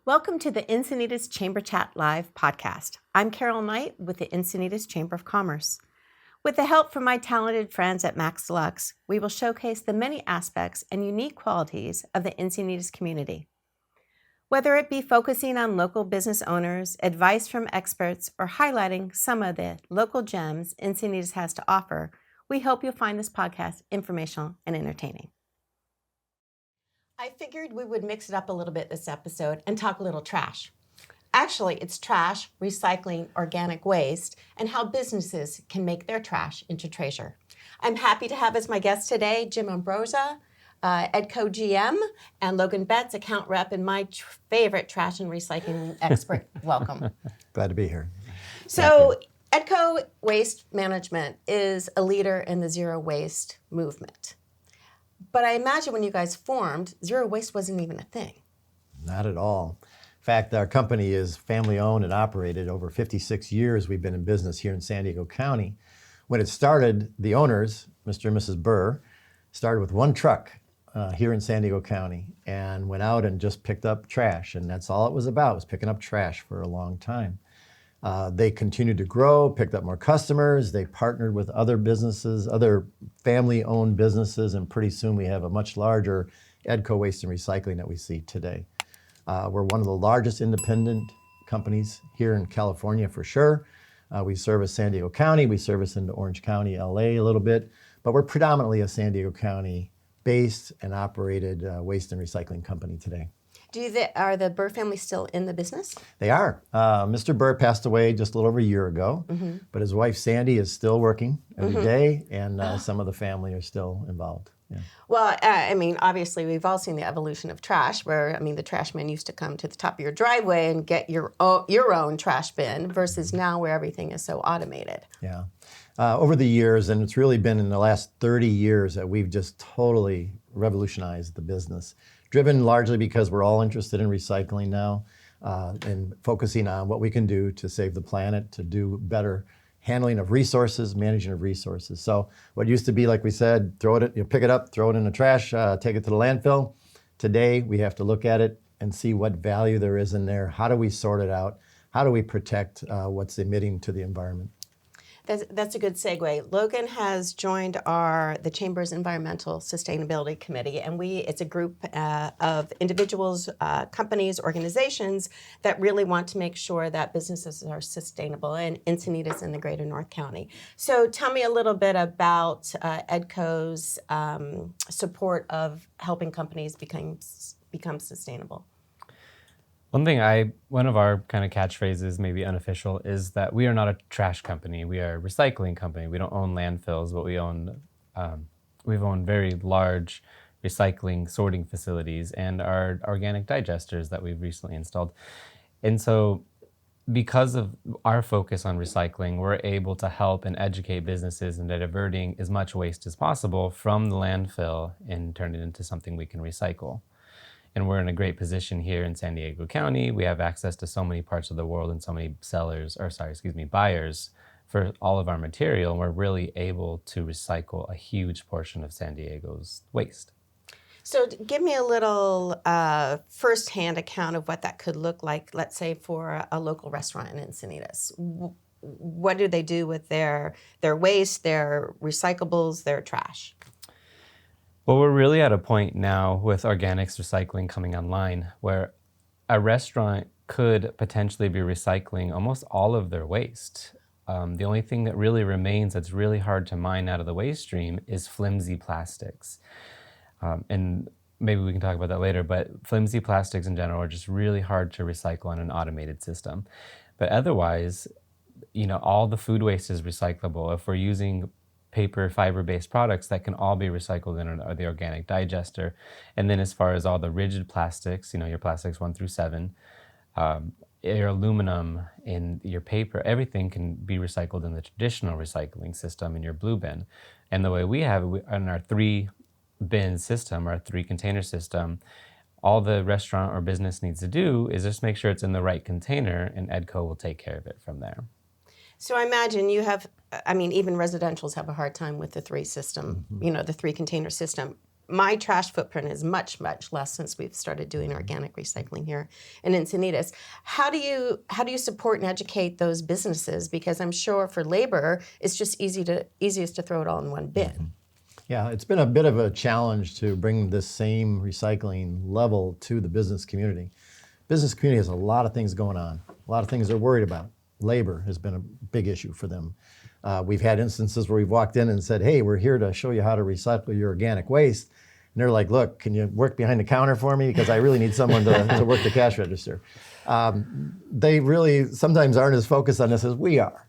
Welcome to the Encinitas Chamber Chat Live podcast. I'm Carol Knight with the Encinitas Chamber of Commerce. With the help from my talented friends at MaxLux, we will showcase the many aspects and unique qualities of the Encinitas community. Whether it be focusing on local business owners, advice from experts, or highlighting some of the local gems Encinitas has to offer, we hope you'll find this podcast informational and entertaining. I figured we would mix it up a little bit this episode and talk a little trash. Actually, it's trash, recycling, organic waste, and how businesses can make their trash into treasure. I'm happy to have as my guest today Jim Ambroso, EDCO GM, and Logan Betz, account rep, and my favorite trash and recycling expert. Welcome. Glad to be here. So, EDCO Waste Management is a leader in the zero waste movement. But I imagine when you guys formed, zero waste wasn't even a thing. Not at all. In fact, our company is family owned and operated. Over 56 years we've been in business here in San Diego County. When it started, the owners, Mr. and Mrs. Burr, started with one truck here in San Diego County and went out and just picked up trash. And that's all it was about, was picking up trash for a long time. They continued to grow, picked up more customers. They partnered with other businesses, other family-owned businesses, and pretty soon we have a much larger EDCO Waste and Recycling that we see today. We're one of the largest independent companies here in California for sure. We service San Diego County, we service into Orange County, LA a little bit, but we're predominantly a San Diego County based and operated waste and recycling company today. Are the Burr family still in the business? They are. Mr. Burr passed away just a little over a year ago, but his wife Sandy is still working every day, and some of the family are still involved. Yeah. Well, I mean, obviously, we've all seen the evolution of trash, where, I mean, the trash man used to come to the top of your driveway and get your own trash bin, versus now where everything is so automated. Yeah. Over the years, and it's really been in the last 30 years that we've just totally revolutionized the business. Driven largely because we're all interested in recycling now and focusing on what we can do to save the planet, to do better handling of resources, managing of resources. So what used to be, like we said, pick it up, throw it in the trash, take it to the landfill. Today, we have to look at it and see what value there is in there. How do we sort it out? How do we protect what's emitting to the environment? That's a good segue. Logan has joined the Chamber's Environmental Sustainability Committee, and it's a group of individuals, companies, organizations that really want to make sure that businesses are sustainable, and Encinitas in the greater North County. So tell me a little bit about EDCO's support of helping companies become sustainable. One of our kind of catchphrases, maybe unofficial, is that we are not a trash company. We are a recycling company. We don't own landfills, but we've owned very large recycling sorting facilities and our organic digesters that we've recently installed. And so because of our focus on recycling, we're able to help and educate businesses into diverting as much waste as possible from the landfill and turn it into something we can recycle. And we're in a great position here in San Diego County. We have access to so many parts of the world and so many buyers for all of our material. And we're really able to recycle a huge portion of San Diego's waste. So give me a little firsthand account of what that could look like, let's say, for a local restaurant in Encinitas. What do they do with their waste, their recyclables, their trash? Well, we're really at a point now with organics recycling coming online where a restaurant could potentially be recycling almost all of their waste. The only thing that really remains that's really hard to mine out of the waste stream is flimsy plastics. And maybe we can talk about that later, but flimsy plastics in general are just really hard to recycle in an automated system. But otherwise, all the food waste is recyclable. If we're using paper, fiber-based products, that can all be recycled in the organic digester. And then as far as all the rigid plastics, your plastics 1 through 7, your aluminum and your paper, everything can be recycled in the traditional recycling system in your blue bin. And the way we have it, in our 3-bin system, our 3-container system, all the restaurant or business needs to do is just make sure it's in the right container, and EDCO will take care of it from there. So I imagine even residentials have a hard time with the 3 system, the 3-container system. my trash footprint is much, much less since we've started doing organic recycling here in Encinitas. How do you support and educate those businesses? Because I'm sure for labor, it's just easiest to throw it all in one bin. Yeah, it's been a bit of a challenge to bring this same recycling level to the business community. Business community has a lot of things going on, a lot of things they're worried about. Labor has been a big issue for them. We've had instances where we've walked in and said, hey, we're here to show you how to recycle your organic waste. And they're like, look, can you work behind the counter for me? Because I really need someone to work the cash register. They really sometimes aren't as focused on this as we are.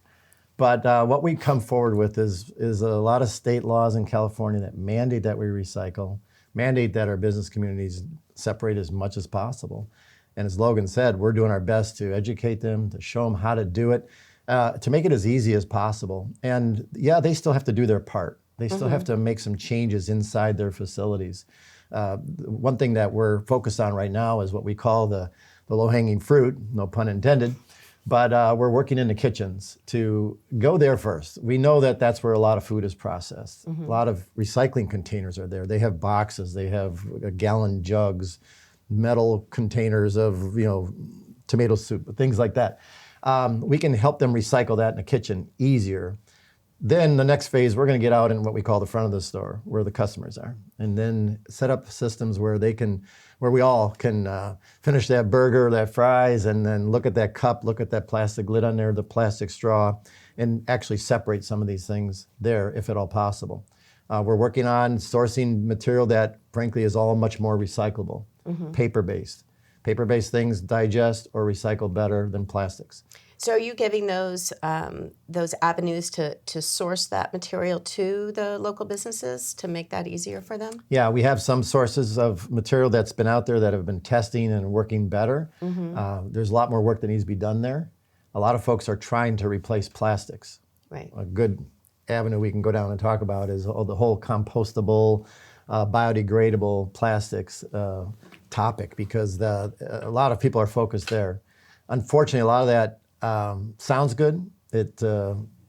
But what we come forward with is a lot of state laws in California that mandate that we recycle, mandate that our business communities separate as much as possible. And as Logan said, we're doing our best to educate them, to show them how to do it, to make it as easy as possible. And yeah, they still have to do their part. They still have to make some changes inside their facilities. One thing that we're focused on right now is what we call the low-hanging fruit, no pun intended, but we're working in the kitchens to go there first. We know that that's where a lot of food is processed. A lot of recycling containers are there. They have boxes, they have gallon jugs, metal containers of tomato soup, things like that. We can help them recycle that in the kitchen easier. Then the next phase, we're going to get out in what we call the front of the store, where the customers are, and then set up systems where we all can finish that burger, that fries, and then look at that cup, look at that plastic lid on there, the plastic straw, and actually separate some of these things there, if at all possible. We're working on sourcing material that, frankly, is all much more recyclable, paper-based. Paper-based things digest or recycle better than plastics. So are you giving those avenues to source that material to the local businesses to make that easier for them? Yeah, we have some sources of material that's been out there that have been testing and working better. There's a lot more work that needs to be done there. A lot of folks are trying to replace plastics. Right. A good avenue we can go down and talk about is the whole compostable, biodegradable plastics topic, because a lot of people are focused there. Unfortunately, a lot of that sounds good. It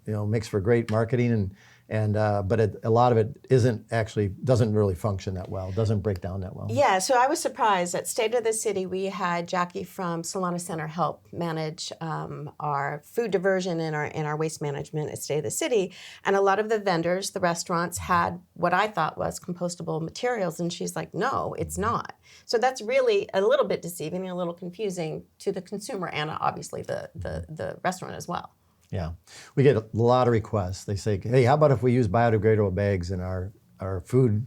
makes for great marketing, but a lot of it doesn't really function that well. Doesn't break down that well. Yeah, so I was surprised at State of the City. We had Jackie from Solana Center help manage our food diversion and our waste management at State of the City, and a lot of the vendors, the restaurants, had what I thought was compostable materials, and she's like, no, it's not. So that's really a little bit deceiving and a little confusing to the consumer and obviously the restaurant as well. Yeah, we get a lot of requests. They say, hey, how about if we use biodegradable bags in our food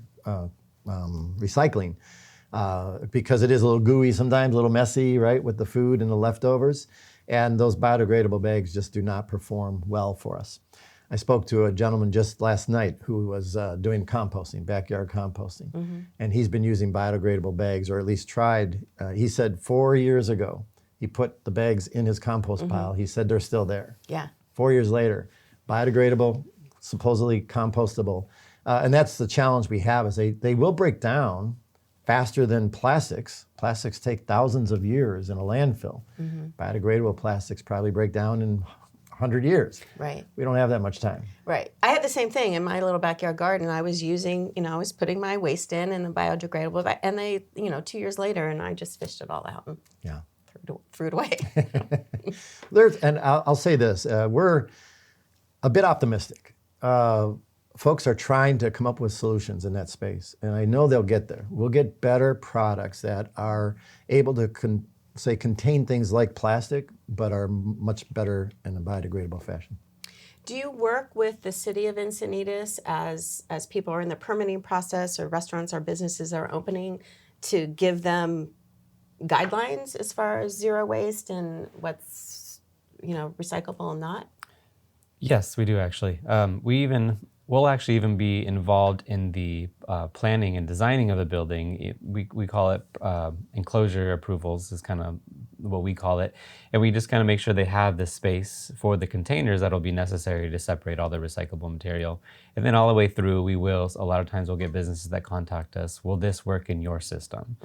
recycling? Because it is a little gooey sometimes, a little messy, right, with the food and the leftovers. And those biodegradable bags just do not perform well for us. I spoke to a gentleman just last night who was doing composting, backyard composting. And he's been using biodegradable bags, or at least tried. He said 4 years ago, he put the bags in his compost pile. He said they're still there. Yeah. 4 years later, biodegradable, supposedly compostable. And that's the challenge we have, is they will break down faster than plastics. Plastics take thousands of years in a landfill. Biodegradable plastics probably break down in 100 years. Right. We don't have that much time. Right. I had the same thing in my little backyard garden. I was I was putting my waste in the biodegradable, and they, 2 years later, and I just fished it all out and threw it away. And I'll say this, we're a bit optimistic. Folks are trying to come up with solutions in that space, and I know they'll get there. We'll get better products that are able to contain things like plastic, but are much better in a biodegradable fashion. Do you work with the city of Encinitas as people are in the permitting process, or restaurants or businesses are opening, to give them guidelines as far as zero waste and what's recyclable and not? Yes, we do actually. We'll actually even be involved in the planning and designing of the building. We call it enclosure approvals is kind of what we call it. And we just kind of make sure they have the space for the containers that'll be necessary to separate all the recyclable material. And then all the way through, a lot of times we'll get businesses that contact us, will this work in your system?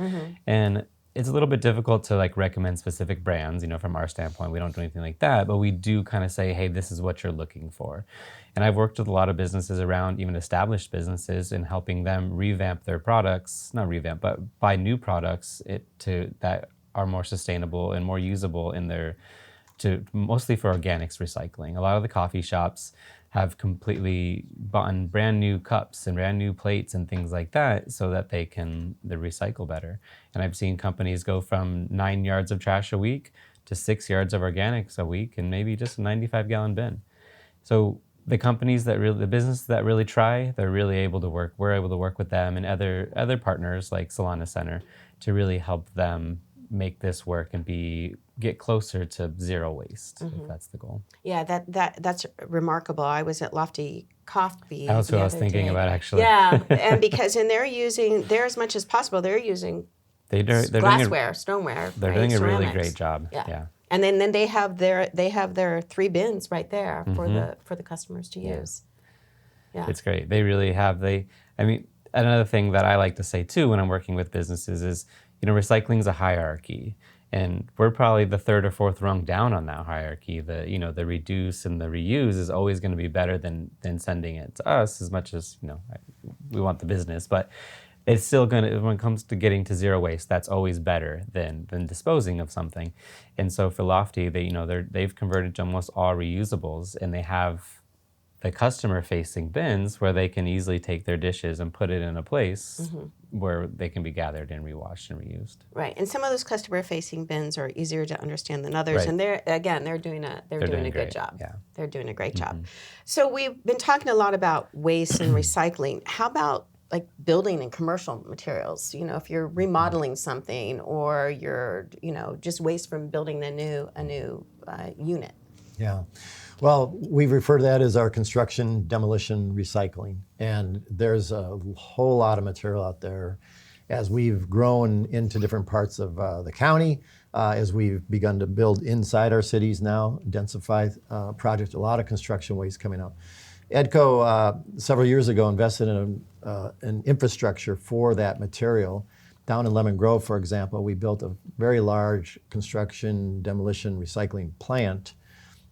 And it's a little bit difficult to like recommend specific brands, from our standpoint. We don't do anything like that, but we do kind of say, hey, this is what you're looking for. And I've worked with a lot of businesses around, even established businesses, in helping them revamp their products, not revamp, but buy new products that are more sustainable and more usable mostly for organics recycling. A lot of the coffee shops have completely bought brand new cups and brand new plates and things like that so that they recycle better. And I've seen companies go from 9 yards of trash a week to 6 yards of organics a week and maybe just a 95-gallon bin. So the businesses that really try, we're able to work with them and other partners like Solana Center to really help them make this work and get closer to zero waste, if that's the goal. Yeah, that's remarkable. I was at Lofty Coffee. That's what I was thinking about, actually. Yeah, and because they're as much as possible, they're using glassware, stoneware. They're doing a really great job. Yeah. And then they have their 3 bins right there for the customers to use. Yeah. It's great. They really have. Another thing that I like to say too when I'm working with businesses is, recycling is a hierarchy, and we're probably the 3rd or 4th rung down on that hierarchy. The reduce and the reuse is always going to be better than sending it to us, as much as we want the business, but it's still going to, when it comes to getting to zero waste, that's always better than disposing of something. And so for Lofty, they've converted to almost all reusables, and they have the customer-facing bins where they can easily take their dishes and put it in a place where they can be gathered and rewashed and reused. Right, and some of those customer-facing bins are easier to understand than others, right. And they're doing a good job. Yeah. They're doing a great job. So we've been talking a lot about waste and recycling. How about like building and commercial materials? If you're remodeling something, or you're just waste from building a new unit. Yeah. Well, we refer to that as our construction, demolition, recycling. And there's a whole lot of material out there. As we've grown into different parts of the county, as we've begun to build inside our cities now, densify projects, a lot of construction waste coming out. EDCO, several years ago, invested in an infrastructure for that material. Down in Lemon Grove, for example, we built a very large construction, demolition, recycling plant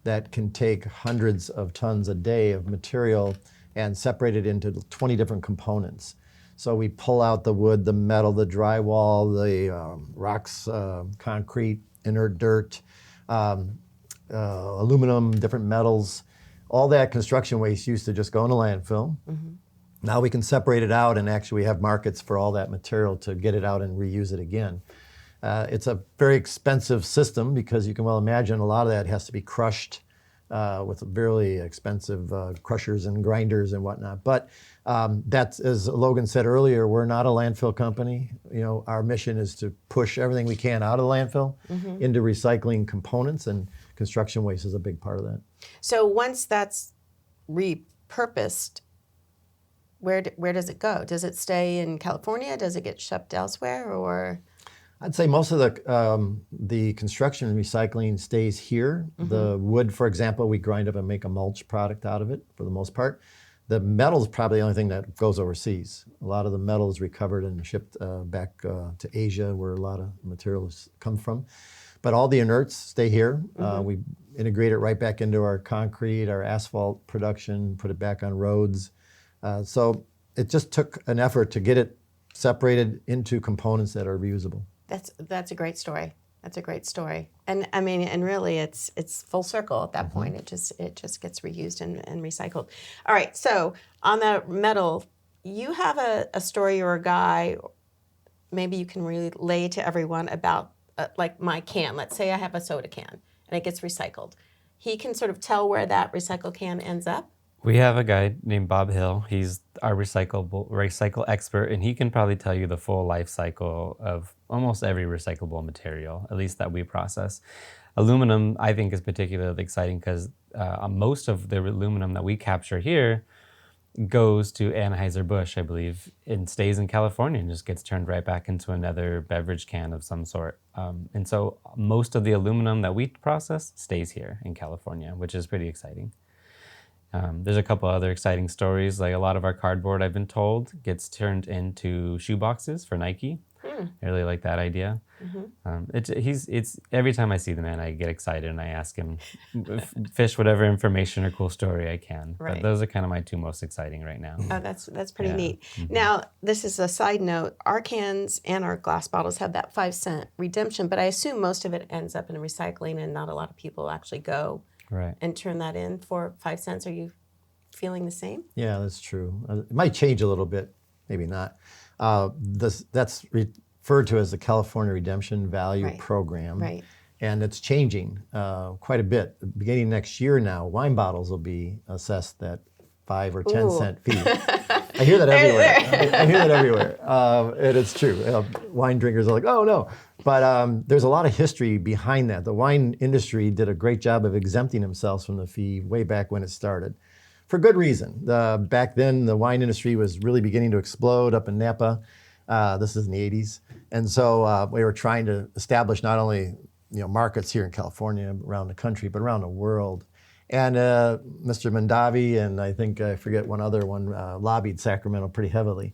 that can take hundreds of tons a day of material and separate it into 20 different components. So we pull out the wood, the metal, the drywall, the rocks, concrete, inert dirt, aluminum, different metals. All that construction waste used to just go in a landfill. Now we can separate it out, and actually we have markets for all that material to get it out and reuse it again. It's a very expensive system because you can well imagine a lot of that has to be crushed with really expensive crushers and grinders and whatnot. But that's, as Logan said earlier, we're not a landfill company. Our mission is to push everything we can out of the landfill into recycling components, and construction waste is a big part of that. So once that's repurposed, where does it go? Does it stay in California? Does it get shipped elsewhere, or? I'd say most of the construction and recycling stays here. The wood, for example, we grind up and make a mulch product out of it for the most part. The metal is probably the only thing that goes overseas. A lot of the metal is recovered and shipped back to Asia, where a lot of materials come from. But all the inerts stay here. We integrate it right back into our concrete, our asphalt production, put it back on roads. So it just took an effort to get it separated into components that are reusable. That's a great story. That's a great story. And I mean, and really it's full circle at that point. It just gets reused and recycled. All right, so on the metal, you have a story or a guy, maybe you can relay to everyone about like my can. Let's say I have a soda can and it gets recycled. He can sort of tell where that recycled can ends up? We have a guy named Bob Hill. He's our recycle expert, and he can probably tell you the full life cycle of almost every recyclable material, at least that we process. Aluminum, I think, is particularly exciting because most of the aluminum that we capture here goes to Anheuser-Busch, I believe, and stays in California and just gets turned right back into another beverage can of some sort. And so most of the aluminum that we process stays here in California, which is pretty exciting. There's a couple other exciting stories, like a lot of our cardboard, I've been told, gets turned into shoe boxes for Nike. I really like that idea. It's every time I see the man, I get excited and I ask him, fish whatever information or cool story I can. Right. But those are kind of my two most exciting right now. Oh, that's pretty neat. Now, this is a side note. Our cans and our glass bottles have that 5-cent redemption, but I assume most of it ends up in recycling, and not a lot of people actually go Right. and turn that in for 5 cents. Are you feeling the same? Yeah, that's true. It might change a little bit, maybe not. That's referred to as the California Redemption Value Right. Program. Right. And it's changing quite a bit. Beginning next year now, wine bottles will be assessed at 5 or 10 cent fee. I hear that everywhere. I hear that everywhere. And it's true. Wine drinkers are like, oh no. But there's a lot of history behind that. The wine industry did a great job of exempting themselves from the fee way back when it started. For good reason. Back then, the wine industry was really beginning to explode up in Napa. This is in the 80s. And so we were trying to establish not only markets here in California, around the country, but around the world. And Mr. Mondavi and I forget one other one, lobbied Sacramento pretty heavily,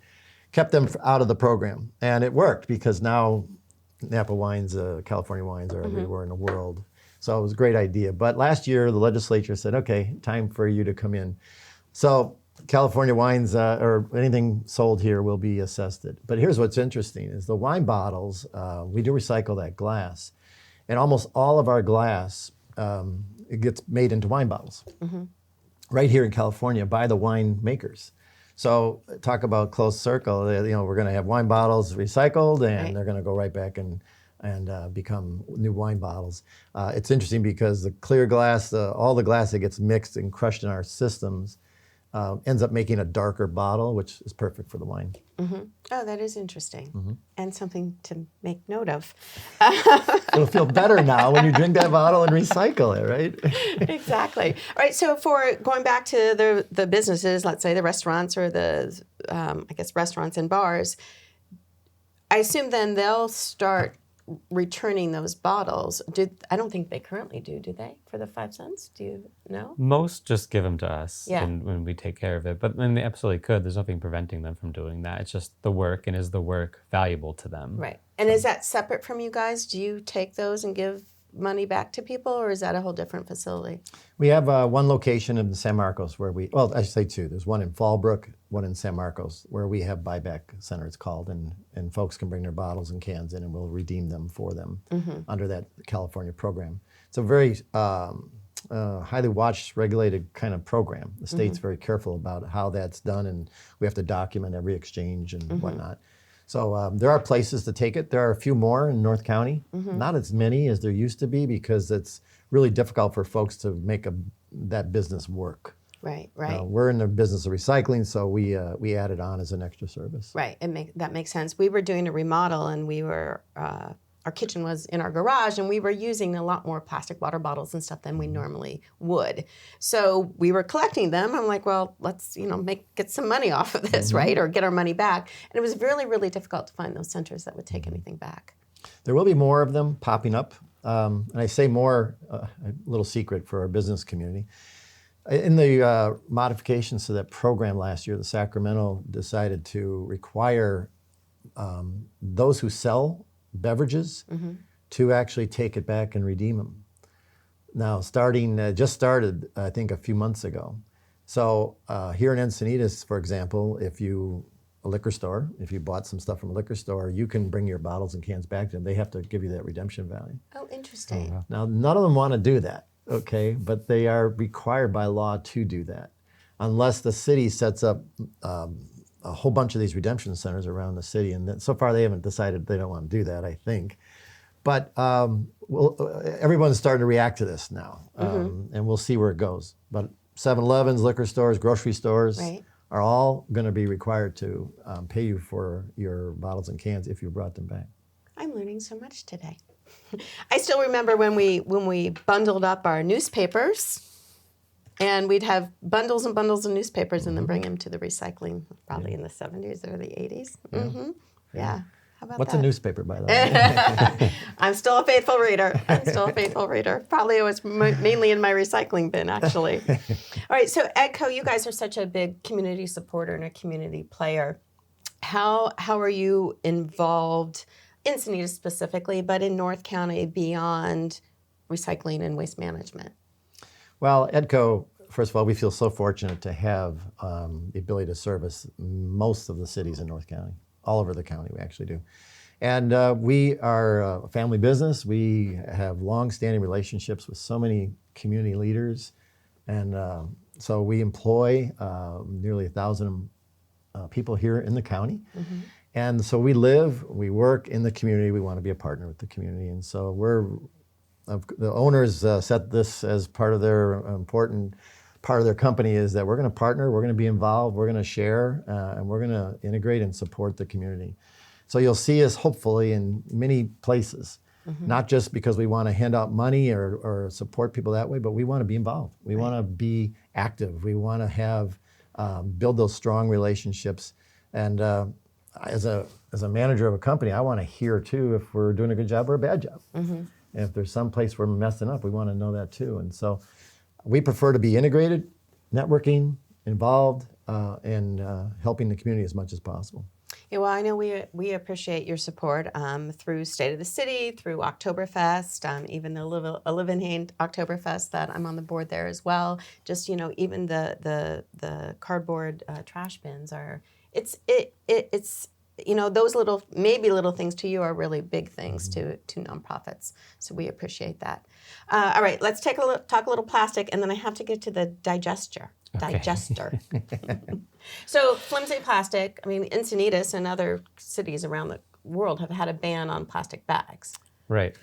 kept them out of the program. And it worked because now Napa wines, California wines are everywhere in the world. So it was a great idea. But last year, the legislature said, okay, time for you to come in. So California wines or anything sold here will be assessed. But here's what's interesting is the wine bottles, we do recycle that glass. And almost all of our glass, it gets made into wine bottles right here in California by the wine makers. So talk about closed circle. We're going to have wine bottles recycled, and they're going to go right back and become new wine bottles. It's interesting because the clear glass, all the glass that gets mixed and crushed in our systems ends up making a darker bottle, which is perfect for the wine. Oh, that is interesting. And something to make note of. It'll feel better now when you drink that bottle and recycle it, right? Exactly. All right, so for going back to the businesses, let's say the restaurants or the, restaurants and bars, I assume then they'll start returning those bottles. I don't think they currently do they, for the 5 cents? Do you know? Most just give them to us Yeah. when we take care of it. But when they absolutely could, there's nothing preventing them from doing that. It's just the work, and is the work valuable to them? Right. And is that separate from you guys? Do you take those and give money back to people, or is that a whole different facility? We have one location in San Marcos where I should say two. There's one in Fallbrook, one in San Marcos, where we have buyback center, it's called, and folks can bring their bottles and cans in and we'll redeem them for them under that California program. It's a very highly watched, regulated kind of program. The state's very careful about how that's done, and we have to document every exchange and whatnot. So there are places to take it. There are a few more in North County, not as many as there used to be because it's really difficult for folks to make that business work. Right. We're in the business of recycling, so we add it on as an extra service. Right. That makes sense. We were doing a remodel, and we were our kitchen was in our garage, and we were using a lot more plastic water bottles and stuff than we normally would. So we were collecting them. I'm like, well, let's get some money off of this, right, or get our money back. And it was really, really difficult to find those centers that would take anything back. There will be more of them popping up, and I say more, a little secret for our business community. In the modifications to that program last year, the Sacramento decided to require those who sell beverages to actually take it back and redeem them. Now, just started, I think, a few months ago. So here in Encinitas, for example, if you bought some stuff from a liquor store, you can bring your bottles and cans back to them. They have to give you that redemption value. Oh, interesting. Now, none of them want to do that, okay? But they are required by law to do that, unless the city sets up a whole bunch of these redemption centers around the city. And so far, they haven't decided they don't want to do that, I think. But everyone's starting to react to this now, and we'll see where it goes. But 7-Elevens, liquor stores, grocery stores are all going to be required to pay you for your bottles and cans if you brought them back. I'm learning so much today. I still remember when we bundled up our newspapers, and we'd have bundles and bundles of newspapers and then bring them to the recycling, probably in the 70s or the 80s. Yeah. How about What's that? a newspaper, by the way? I'm still a faithful reader. Probably it was mainly in my recycling bin, actually. All right, so EDCO, you guys are such a big community supporter and a community player. How are you involved, Encinitas specifically, but in North County beyond recycling and waste management? Well, EDCO, first of all, we feel so fortunate to have the ability to service most of the cities in North County, all over the county, we actually do. And we are a family business. We have long-standing relationships with so many community leaders. And so we employ nearly 1,000 people here in the county. And so we live, we work in the community. We want to be a partner with the community. And so the owners set this as part of their important part of their company, is that we're going to partner, we're going to be involved, we're going to share, and we're going to integrate and support the community. So you'll see us hopefully in many places, not just because we want to hand out money or support people that way, but we want to be involved. We want to be active. We want to have build those strong relationships. And as a manager of a company, I want to hear too if we're doing a good job or a bad job. And if there's some place we're messing up, we want to know that too. And so we prefer to be integrated, networking, involved, and helping the community as much as possible. Yeah, well, I know we appreciate your support through State of the City, through Oktoberfest, even the Olivenhain Oktoberfest that I'm on the board there as well. Just, even the cardboard trash bins are, it's those little things to you are really big things to nonprofits. So we appreciate that. All right, let's talk a little plastic, and then I have to get to the digester. So flimsy plastic, Encinitas and other cities around the world have had a ban on plastic bags. Right.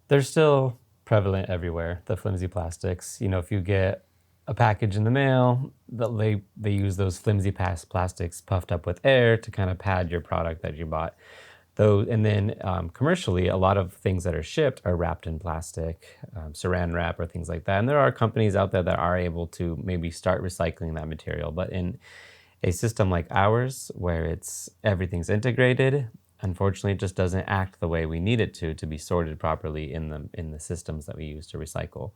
They're still prevalent everywhere, the flimsy plastics. If you get a package in the mail, they use those flimsy plastics puffed up with air to kind of pad your product that you bought. And then commercially, a lot of things that are shipped are wrapped in plastic, saran wrap or things like that. And there are companies out there that are able to maybe start recycling that material. But in a system like ours, where everything's integrated, unfortunately, it just doesn't act the way we need it to be sorted properly in the systems that we use to recycle,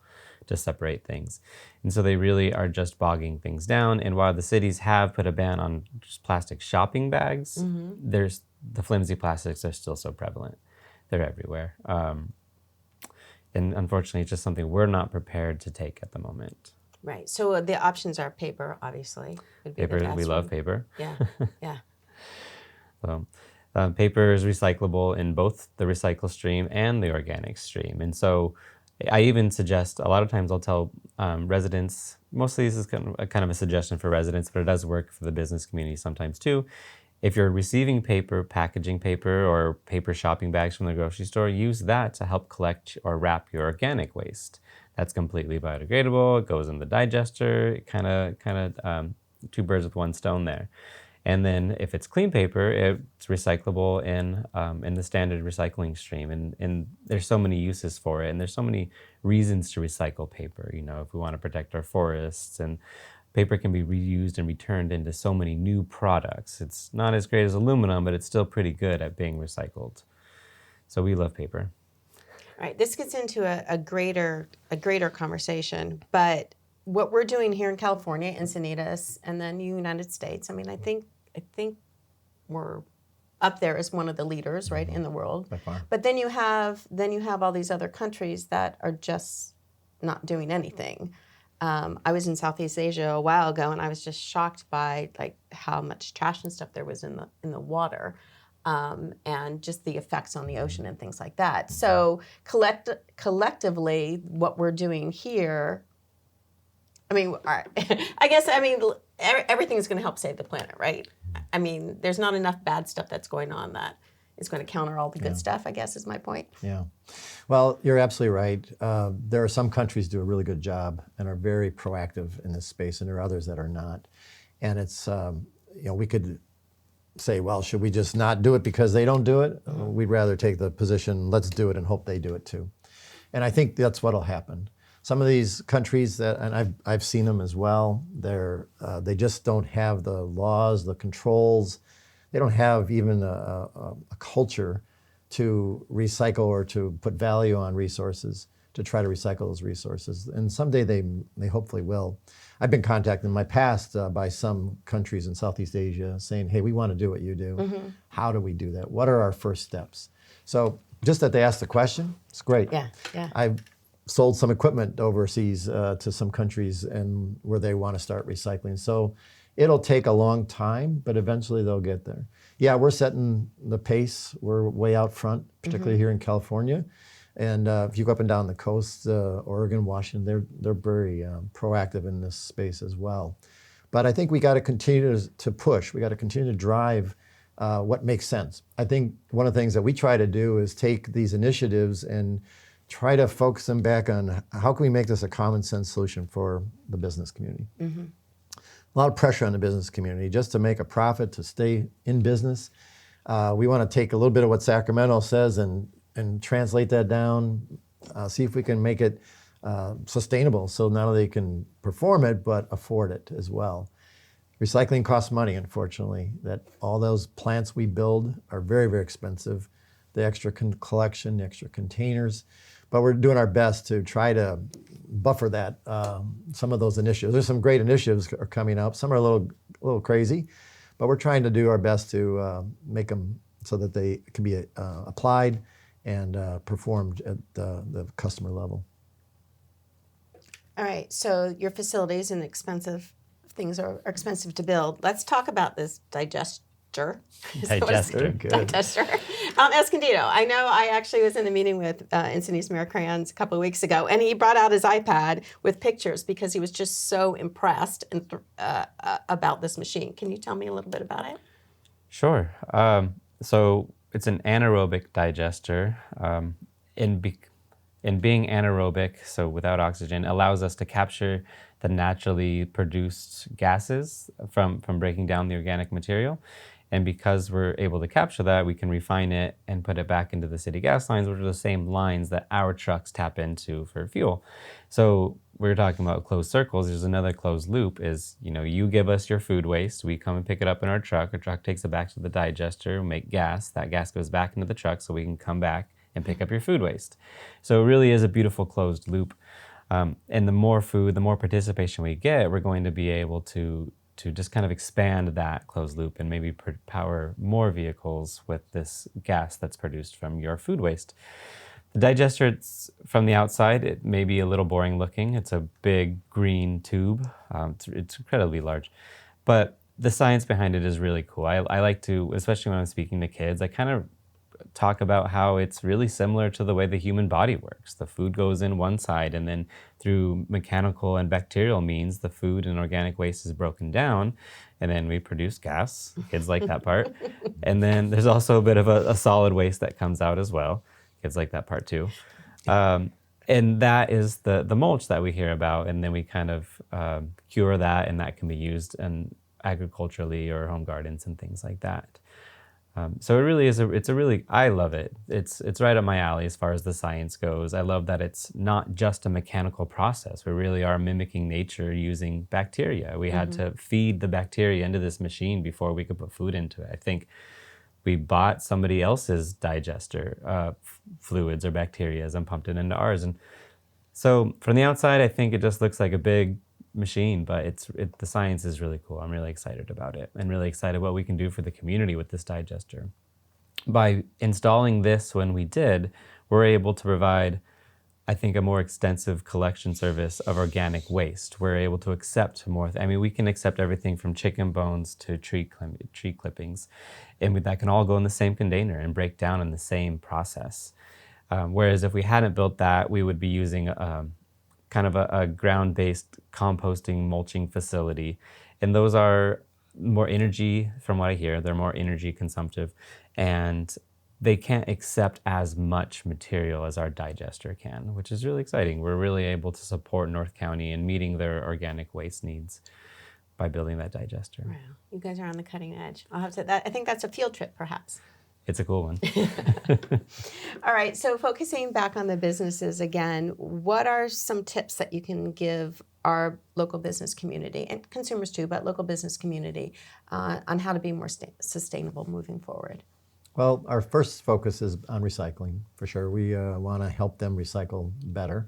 to separate things. And so they really are just bogging things down. And while the cities have put a ban on just plastic shopping bags, the flimsy plastics are still so prevalent. They're everywhere. And unfortunately, it's just something we're not prepared to take at the moment. Right. So the options are paper, obviously. Paper, we love paper. Yeah, yeah. So paper is recyclable in both the recycle stream and the organic stream. And so I even suggest, a lot of times I'll tell residents, mostly this is kind of a suggestion for residents, but it does work for the business community sometimes too. If you're receiving paper, packaging paper, or paper shopping bags from the grocery store, use that to help collect or wrap your organic waste. That's completely biodegradable. It goes in the digester. Kind of two birds with one stone there. And then if it's clean paper, it's recyclable in the standard recycling stream. And there's so many uses for it, and there's so many reasons to recycle paper. If we want to protect our forests, and paper can be reused and returned into so many new products. It's not as great as aluminum, but it's still pretty good at being recycled. So we love paper. All right, this gets into a greater conversation, but what we're doing here in California, Encinitas, and then the United States, I think we're up there as one of the leaders, right, in the world. By far. But then you have all these other countries that are just not doing anything. I was in Southeast Asia a while ago, and I was just shocked by how much trash and stuff there was in the water, and just the effects on the ocean and things like that. So collectively, what we're doing here, all right. Everything's going to help save the planet, right? There's not enough bad stuff that's going on that is going to counter all the good stuff, I guess is my point. Yeah. Well, you're absolutely right. There are some countries do a really good job and are very proactive in this space, and there are others that are not. And it's, we could say, well, should we just not do it because they don't do it? We'd rather take the position, let's do it and hope they do it too. And I think that's what'll happen. Some of these countries and I've seen them as well, they just don't have the laws, the controls. They don't have even a culture to recycle or to put value on resources to try to recycle those resources. And someday they hopefully will. I've been contacted in my past by some countries in Southeast Asia saying, hey, we want to do what you do. Mm-hmm. How do we do that? What are our first steps? So just that they asked the question, it's great. Yeah, yeah. I've sold some equipment overseas to some countries and where they want to start recycling. So it'll take a long time, but eventually they'll get there. Yeah, we're setting the pace. We're way out front, particularly here in California. And if you go up and down the coast, Oregon, Washington, they're very proactive in this space as well. But I think we got to continue to push. We got to continue to drive what makes sense. I think one of the things that we try to do is take these initiatives and try to focus them back on how can we make this a common sense solution for the business community. Mm-hmm. A lot of pressure on the business community just to make a profit, to stay in business. We want to take a little bit of what Sacramento says and translate that down, see if we can make it sustainable so not only they can perform it, but afford it as well. Recycling costs money, unfortunately. That all those plants we build are very, very expensive. The extra collection, the extra containers. But we're doing our best to try to buffer that, some of those initiatives. There's some great initiatives are coming up. Some are a little crazy, but we're trying to do our best to make them so that they can be applied and performed at the customer level. All right, so your facilities and things are expensive to build. Let's talk about this digester. Digester. Digester. Escondido. I know I actually was in a meeting with Encinitas Mayor Crayons a couple of weeks ago, and he brought out his iPad with pictures because he was just so impressed about this machine. Can you tell me a little bit about it? Sure. So it's an anaerobic digester. In being anaerobic, so without oxygen, allows us to capture the naturally produced gases from breaking down the organic material. And because we're able to capture that, we can refine it and put it back into the city gas lines, which are the same lines that our trucks tap into for fuel. So we're talking about closed circles. There's another closed loop is, you give us your food waste. We come and pick it up in our truck. Our truck takes it back to the digester, make gas. That gas goes back into the truck so we can come back and pick up your food waste. So it really is a beautiful closed loop. And the more food, the more participation we get, we're going to be able to just kind of expand that closed loop and maybe power more vehicles with this gas that's produced from your food waste. The digester, it's from the outside, it may be a little boring looking. It's a big green tube. It's incredibly large. But the science behind it is really cool. I like to, especially when I'm speaking to kids, I kind of talk about how it's really similar to the way the human body works. The food goes in one side, and then through mechanical and bacterial means, the food and organic waste is broken down, and then we produce gas. Kids like that part. And then there's also a bit of a solid waste that comes out as well. Kids like that part too. And that is the mulch that we hear about, and then we kind of cure that, and that can be used in agriculturally or home gardens and things like that. So it really is I love it. It's right up my alley as far as the science goes. I love that it's not just a mechanical process. We really are mimicking nature using bacteria. We had to feed the bacteria into this machine before we could put food into it. I think we bought somebody else's digester fluids or bacteria and pumped it into ours. And so from the outside, I think it just looks like a big machine, but the science is really cool. I'm really excited about it and really excited what we can do for the community with this digester. By installing this when we did, we're able to provide, I think, a more extensive collection service of organic waste. We're able to accept more. We can accept everything from chicken bones to tree clippings, and that can all go in the same container and break down in the same process. Whereas if we hadn't built that, we would be using kind of a ground-based composting mulching facility. And those are more energy, from what I hear, they're more energy consumptive, and they can't accept as much material as our digester can, which is really exciting. We're really able to support North County in meeting their organic waste needs by building that digester. Wow, you guys are on the cutting edge. I think that's a field trip, perhaps. It's a cool one. All right, so focusing back on the businesses again, what are some tips that you can give our local business community, and consumers too, but local business community, on how to be more sustainable moving forward? Well, our first focus is on recycling, for sure. We want to help them recycle better,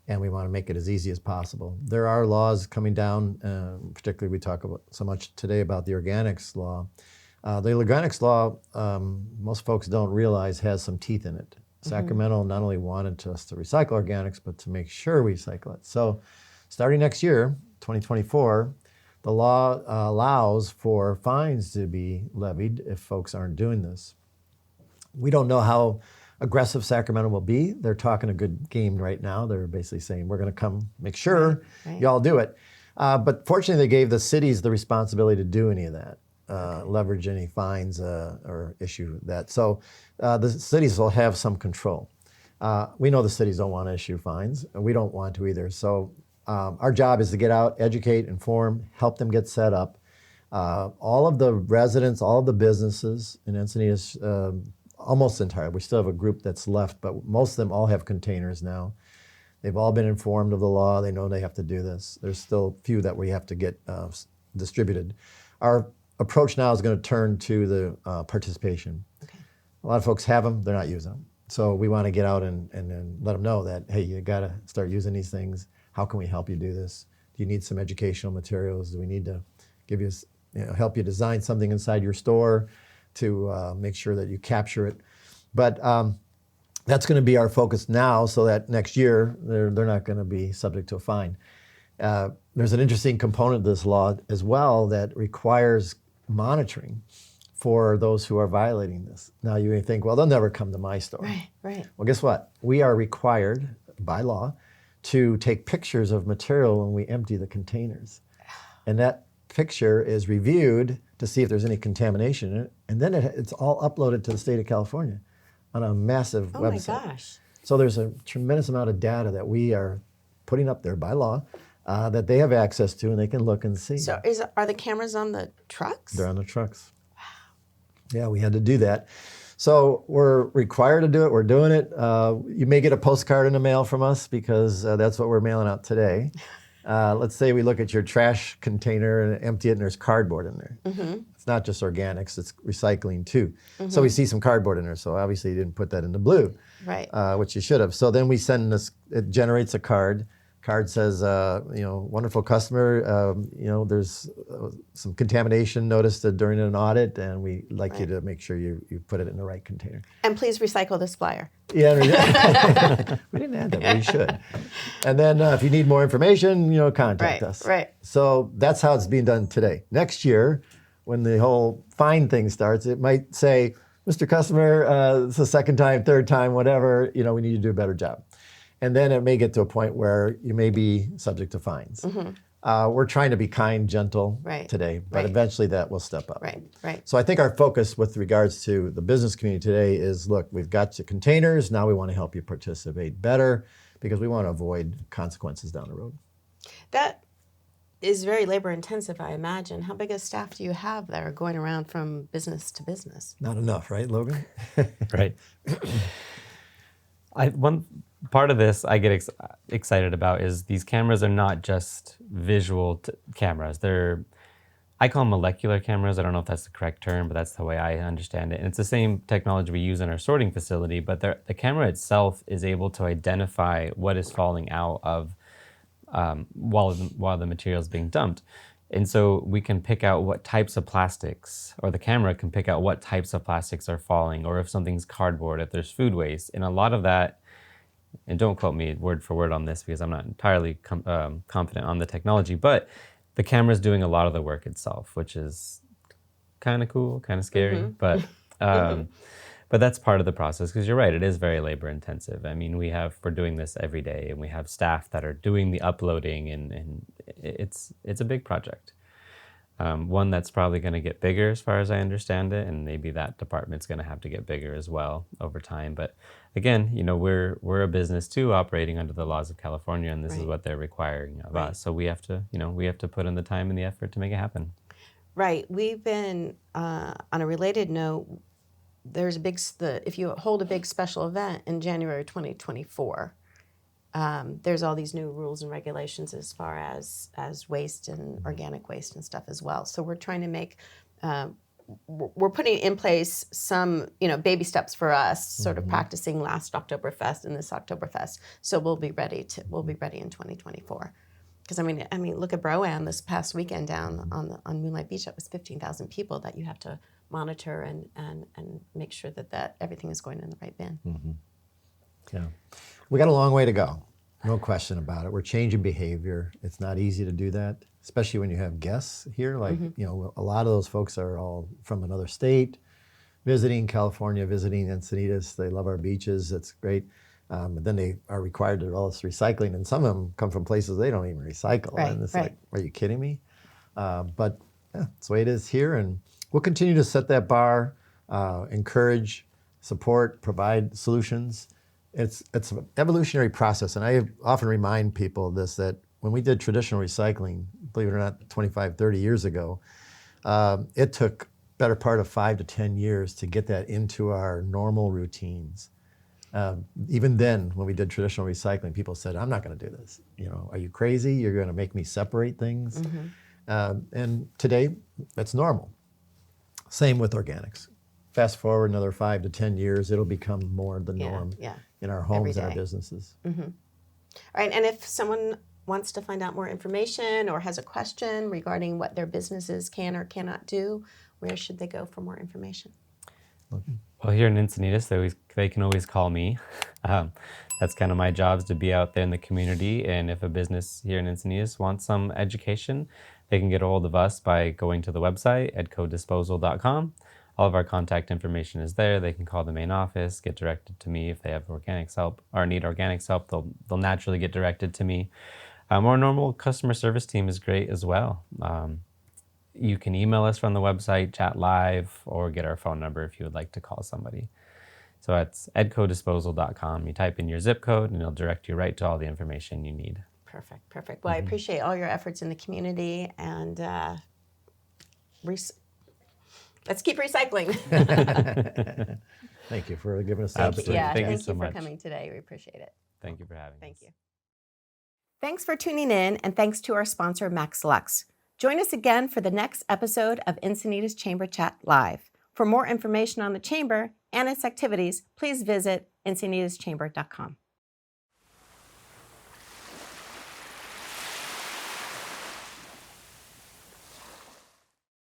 and we want to make it as easy as possible. There are laws coming down, particularly we talk about so much today about the organics law. The organics law, most folks don't realize, has some teeth in it. Sacramento not only wanted us to recycle organics, but to make sure we recycle it. So starting next year, 2024, the law allows for fines to be levied if folks aren't doing this. We don't know how aggressive Sacramento will be. They're talking a good game right now. They're basically saying, we're going to come make sure y'all do it. But fortunately, they gave the cities the responsibility to do any of that, leverage any fines or issue that. So the cities will have some control. We know the cities don't want to issue fines, and we don't want to either. So our job is to get out, educate, inform, help them get set up. All of the residents, all of the businesses in Encinitas, almost entirely, we still have a group that's left, but most of them all have containers now. They've all been informed of the law. They know they have to do this. There's still a few that we have to get distributed. Our approach now is going to turn to the participation. Okay. A lot of folks have them, they're not using them. So we want to get out and let them know that, hey, you got to start using these things. How can we help you do this? Do you need some educational materials? Do we need to give you, help you design something inside your store to make sure that you capture it? But that's going to be our focus now, so that next year they're not going to be subject to a fine. There's an interesting component of this law as well that requires monitoring for those who are violating this. Now you may think, well, they'll never come to my store. Right. Well, guess what? We are required by law to take pictures of material when we empty the containers. And that picture is reviewed to see if there's any contamination in it. And then it's all uploaded to the state of California on a massive website. Oh my gosh. So there's a tremendous amount of data that we are putting up there by law that they have access to, and they can look and see. So are the cameras on the trucks? They're on the trucks. Wow. Yeah, we had to do that. So we're required to do it. We're doing it. You may get a postcard in the mail from us because that's what we're mailing out today. Let's say we look at your trash container and empty it, and there's cardboard in there. Mm-hmm. It's not just organics, it's recycling too. Mm-hmm. So we see some cardboard in there. So obviously you didn't put that in the blue, right? Which you should have. So then we send this, it generates a card. Card says, wonderful customer, there's some contamination noticed during an audit, and we'd like you to make sure you put it in the right container. And please recycle this flyer. Yeah, we didn't add that, but we should. And then if you need more information, contact us. Right. So that's how it's being done today. Next year, when the whole fine thing starts, it might say, Mr. Customer, it's the second time, third time, whatever, we need to do a better job. And then it may get to a point where you may be subject to fines. Mm-hmm. We're trying to be kind, gentle today, but eventually that will step up. Right. So I think our focus with regards to the business community today is, look, we've got your containers. Now we want to help you participate better because we want to avoid consequences down the road. That is very labor intensive, I imagine. How big a staff do you have that are going around from business to business? Not enough, right, Logan? Right. One part of this I get excited about is these cameras are not just visual cameras. I call them molecular cameras. I don't know if that's the correct term, but that's the way I understand it. And it's the same technology we use in our sorting facility, but the camera itself is able to identify what is falling out of while the material is being dumped. And so we can pick out what types of plastics, or the camera can pick out what types of plastics are falling, or if something's cardboard, if there's food waste. And a lot of that, and don't quote me word for word on this because I'm not entirely confident on the technology, but the camera's doing a lot of the work itself, which is kind of cool, kind of scary, but that's part of the process, because you're right, it is very labor intensive. I mean, we're doing this every day, and we have staff that are doing the uploading, and it's a big project. One that's probably going to get bigger as far as I understand it, and maybe that department's going to have to get bigger as well over time. But again, we're a business too, operating under the laws of California, and this is what they're requiring of us. So we have to put in the time and the effort to make it happen. Right. We've been on a related note. There's if you hold a big special event in January 2024, there's all these new rules and regulations as far as waste and organic waste and stuff as well. So we're trying to make we're putting in place some, baby steps for us, sort of practicing last Oktoberfest and this Oktoberfest. So we'll be ready in 2024. Because I mean, look at Broan this past weekend down on Moonlight Beach. That was 15,000 people that you have to monitor and make sure that everything is going in the right bin. Yeah, we got a long way to go. No question about it. We're changing behavior. It's not easy to do that, especially when you have guests here. Like, a lot of those folks are all from another state, visiting California, visiting Encinitas. They love our beaches. That's great. But then they are required to do all this recycling, and some of them come from places they don't even recycle. Right, and it's right. like, are you kidding me? But yeah, that's the way it is here, and we'll continue to set that bar, encourage, support, provide solutions. It's an evolutionary process, and I often remind people of this, that when we did traditional recycling, believe it or not, 25, 30 years ago, it took better part of 5 to 10 years to get that into our normal routines. Even then, when we did traditional recycling, people said, I'm not going to do this. Are you crazy? You're going to make me separate things? And today, that's normal. Same with organics. Fast forward another 5 to 10 years, it'll become more the norm in our homes and our businesses. All right, and if someone wants to find out more information or has a question regarding what their businesses can or cannot do, where should they go for more information? Well, here in Encinitas, they can always call me. That's kind of my job, is to be out there in the community. And if a business here in Encinitas wants some education, they can get a hold of us by going to the website, edcodisposal.com. All of our contact information is there. They can call the main office, get directed to me. If they have organics help or need organics help, they'll naturally get directed to me. Our normal customer service team is great as well. You can email us from the website, chat live, or get our phone number if you would like to call somebody. So that's edcodisposal.com. You type in your zip code and it'll direct you right to all the information you need. Perfect. Well, I appreciate all your efforts in the community, and let's keep recycling. Thank you for giving us the Absolutely. opportunity. Thank you so for much. coming today. We appreciate it. Thank you for having us. Thank you. Thanks for tuning in, and thanks to our sponsor, MaxLux. Join us again for the next episode of Encinitas Chamber Chat Live. For more information on the Chamber and its activities, please visit EncinitasChamber.com.